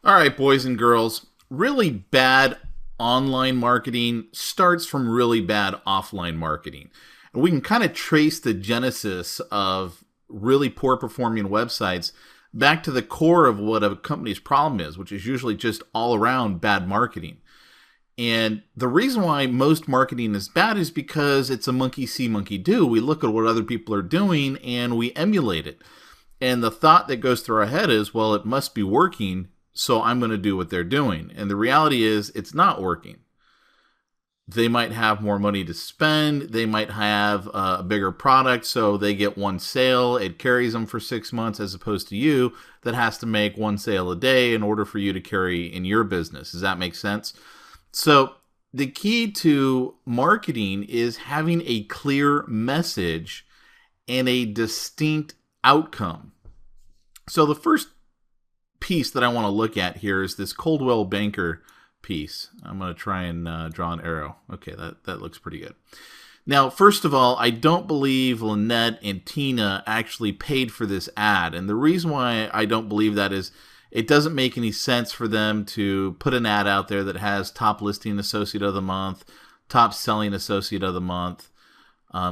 All right, boys and girls, really bad online marketing starts from really bad offline marketing. And we can kind of trace the genesis of really poor performing websites back to the core of what a company's problem is, which is usually just all around bad marketing. And the reason why most marketing is bad is because it's a monkey see, monkey do. We look at what other people are doing and we emulate it. And the thought that goes through our head is, well, it must be working, so I'm going to do what they're doing. And the reality is, it's not working. They might have more money to spend. They might have a bigger product, so they get one sale. It carries them for 6 months, as opposed to you that has to make one sale a day in order for you to carry in your business. Does that make sense? So the key to marketing is having a clear message and a distinct outcome. So the first piece that I want to look at here is this Coldwell Banker piece. I'm going to try and draw an arrow. Okay, that looks pretty good. Now, first of all, I don't believe Lynette and Tina actually paid for this ad. And the reason why I don't believe that is it doesn't make any sense for them to put an ad out there that has top listing associate of the month, top selling associate of the month,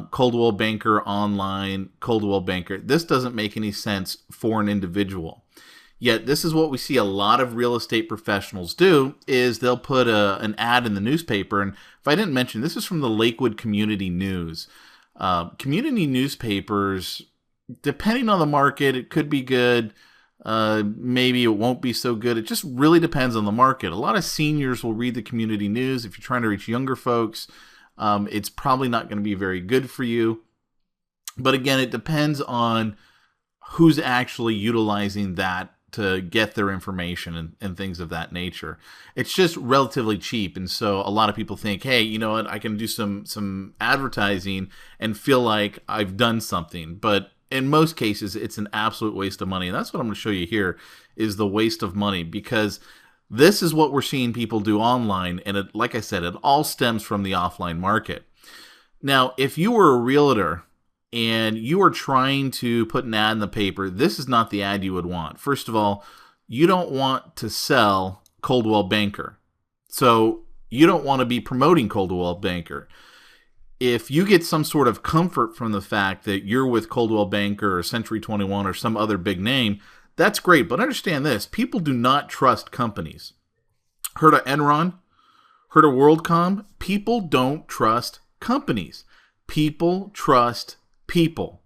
Coldwell Banker online, Coldwell Banker. This doesn't make any sense for an individual. Yet this is what we see a lot of real estate professionals do, is they'll put an ad in the newspaper. And if I didn't mention, this is from the Lakewood Community News. Community newspapers, depending on the market, it could be good. Maybe it won't be so good. It just really depends on the market. A lot of seniors will read the community news. If you're trying to reach younger folks, it's probably not going to be very good for you. But again, it depends on who's actually utilizing that to get their information and things of that nature. It's just relatively cheap. And so a lot of people think, hey, you know what, I can do some advertising and feel like I've done something. But in most cases, it's an absolute waste of money. And that's what I'm going to show you here is the waste of money, because this is what we're seeing people do online. And it, like I said, it all stems from the offline market. Now, if you were a realtor and you are trying to put an ad in the paper, this is not the ad you would want. First of all, you don't want to sell Coldwell Banker. So you don't want to be promoting Coldwell Banker. If you get some sort of comfort from the fact that you're with Coldwell Banker or Century 21 or some other big name, that's great. But understand this, people do not trust companies. Heard of Enron? Heard of WorldCom? People don't trust companies. People trust people.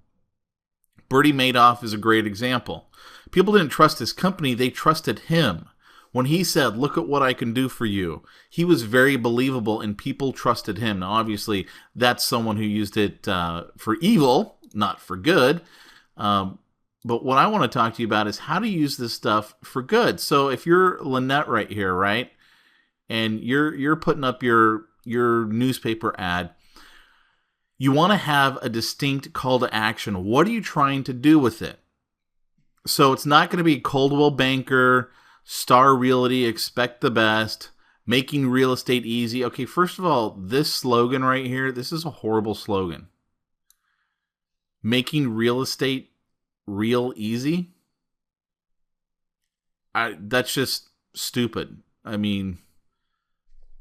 Bernie Madoff is a great example. People didn't trust his company, they trusted him. When he said, look at what I can do for you, he was very believable and people trusted him. Now, obviously, that's someone who used it for evil, not for good. But what I want to talk to you about is how to use this stuff for good. So if you're Lynette right here, right, and you're putting up your newspaper ad, you want to have a distinct call to action. What are you trying to do with it? So it's not going to be Coldwell Banker, Star Realty, expect the best, making real estate easy. Okay, first of all, this slogan right here, this is a horrible slogan. Making real estate real easy? That's just stupid. I mean,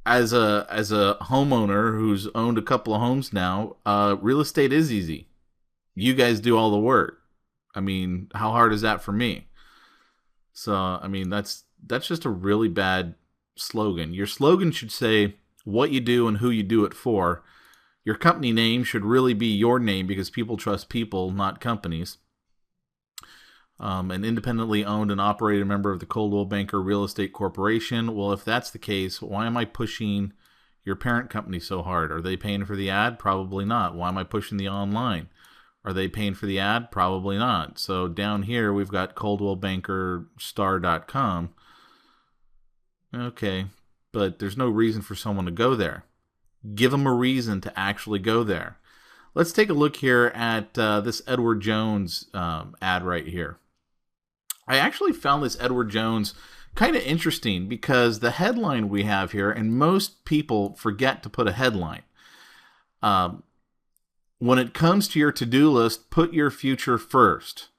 as a homeowner who's owned a couple of homes now, real estate is easy. You guys do all the work. I mean, how hard is that for me? So, I mean, that's just a really bad slogan. Your slogan should say what you do and who you do it for. Your company name should really be your name, because people trust people, not companies. An independently owned and operated member of the Coldwell Banker Real Estate Corporation. Well, if that's the case, why am I pushing your parent company so hard? Are they paying for the ad? Probably not. Why am I pushing the online? Are they paying for the ad? Probably not. So down here, we've got ColdwellBankerStar.com. Okay, but there's no reason for someone to go there. Give them a reason to actually go there. Let's take a look here at this Edward Jones ad right here. I actually found this Edward Jones kind of interesting because the headline we have here, and most people forget to put a headline. When it comes to your to-do list, put your future first.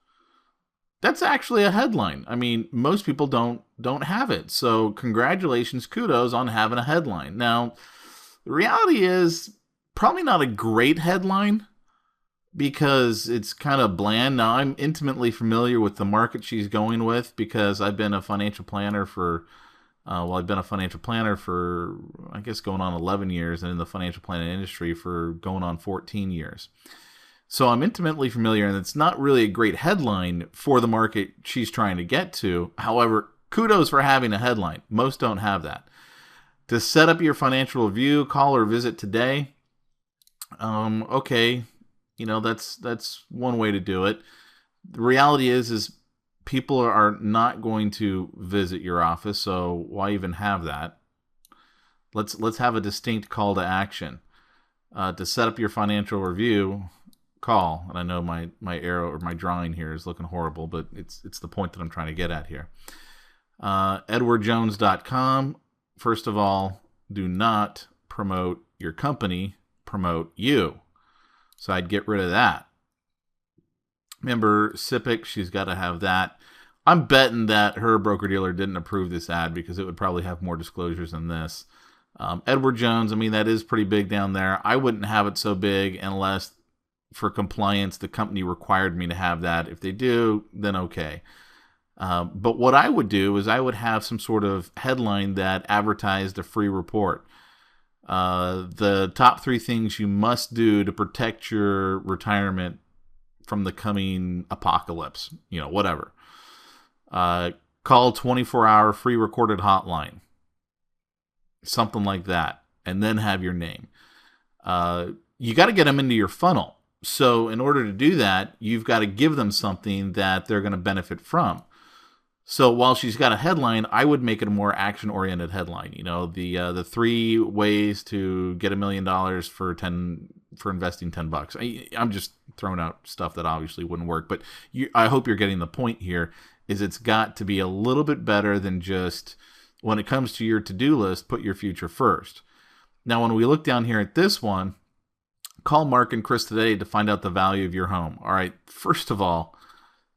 That's actually a headline. I mean, most people don't have it. So congratulations, kudos on having a headline. Now, the reality is probably not a great headline because it's kind of bland. Now, I'm intimately familiar with the market she's going with because I've been a financial planner for, I've been a financial planner for, I guess, going on 11 years, and in the financial planning industry for going on 14 years. So I'm intimately familiar, and it's not really a great headline for the market she's trying to get to. However, kudos for having a headline. Most don't have that. To set up your financial review, call or visit today. Okay, that's one way to do it. The reality is people are not going to visit your office, so why even have that? Let's have a distinct call to action. To set up your financial review, call. And I know my arrow or my drawing here is looking horrible, but it's the point that I'm trying to get at here. EdwardJones.com. First of all, do not promote your company, promote you. So I'd get rid of that. Remember, SIPC, she's got to have that. I'm betting that her broker-dealer didn't approve this ad because it would probably have more disclosures than this. Edward Jones, I mean, that is pretty big down there. I wouldn't have it so big unless, for compliance, the company required me to have that. If they do, then okay. But what I would do is I would have some sort of headline that advertised a free report. The top 3 things you must do to protect your retirement from the coming apocalypse, whatever. Call 24-hour free recorded hotline. Something like that. And then have your name. You got to get them into your funnel. So in order to do that, you've got to give them something that they're going to benefit from. So while she's got a headline, I would make it a more action-oriented headline. The 3 ways to get $1 million for investing $10. I'm just throwing out stuff that obviously wouldn't work, but I hope you're getting the point here. Is it's got to be a little bit better than just, when it comes to your to-do list, put your future first. Now, when we look down here at this one, call Mark and Chris today to find out the value of your home. All right, first of all,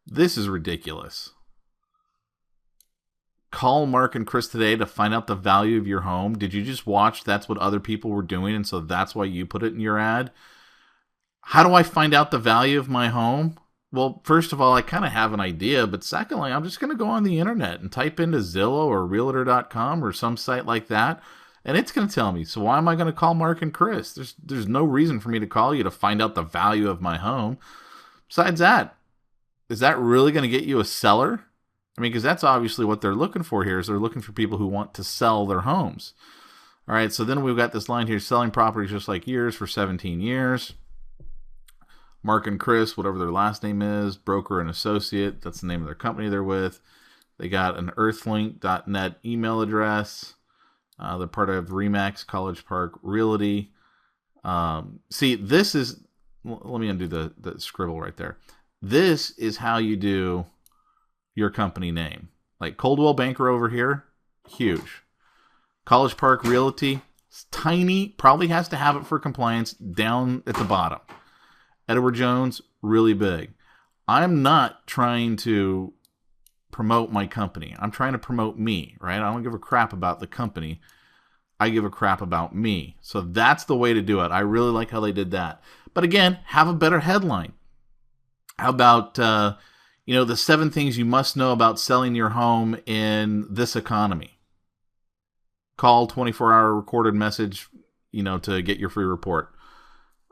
this is ridiculous. Call Mark and Chris today to find out the value of your home. Did you just watch that's what other people were doing, and so that's why you put it in your ad? How do I find out the value of my home? Well, first of all, I kind of have an idea, but secondly, I'm just going to go on the internet and type into Zillow or Realtor.com or some site like that, and it's going to tell me. So why am I going to call Mark and Chris? There's no reason for me to call you to find out the value of my home. Besides that, is that really going to get you a seller? I mean, because that's obviously what they're looking for here, is they're looking for people who want to sell their homes. All right, so then we've got this line here, selling properties just like yours for 17 years. Mark and Chris, whatever their last name is, broker and associate, that's the name of their company they're with. They got an earthlink.net email address. They're part of Remax College Park Realty. See, this is, let me undo the scribble right there. This is how you do your company name. Like Coldwell Banker over here, huge. College Park Realty, it's tiny, probably has to have it for compliance down at the bottom. Edward Jones, really big. I'm not trying to promote my company. I'm trying to promote me, right? I don't give a crap about the company. I give a crap about me. So that's the way to do it. I really like how they did that. But again, have a better headline. How about, the 7 things you must know about selling your home in this economy? Call 24-hour recorded message, to get your free report.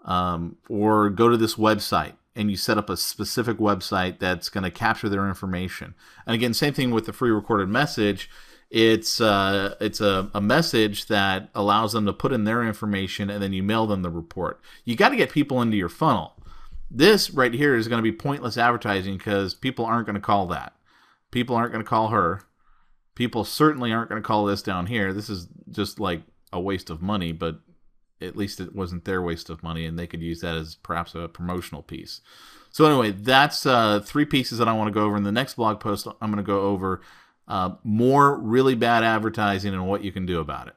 Or go to this website and you set up a specific website that's going to capture their information. And again, same thing with the free recorded message. It's a message that allows them to put in their information, and then you mail them the report. You got to get people into your funnel. This right here is going to be pointless advertising because people aren't going to call that. People aren't going to call her. People certainly aren't going to call this down here. This is just like a waste of money, but at least it wasn't their waste of money, and they could use that as perhaps a promotional piece. So anyway, that's 3 pieces that I want to go over. In the next blog post, I'm going to go over more really bad advertising and what you can do about it.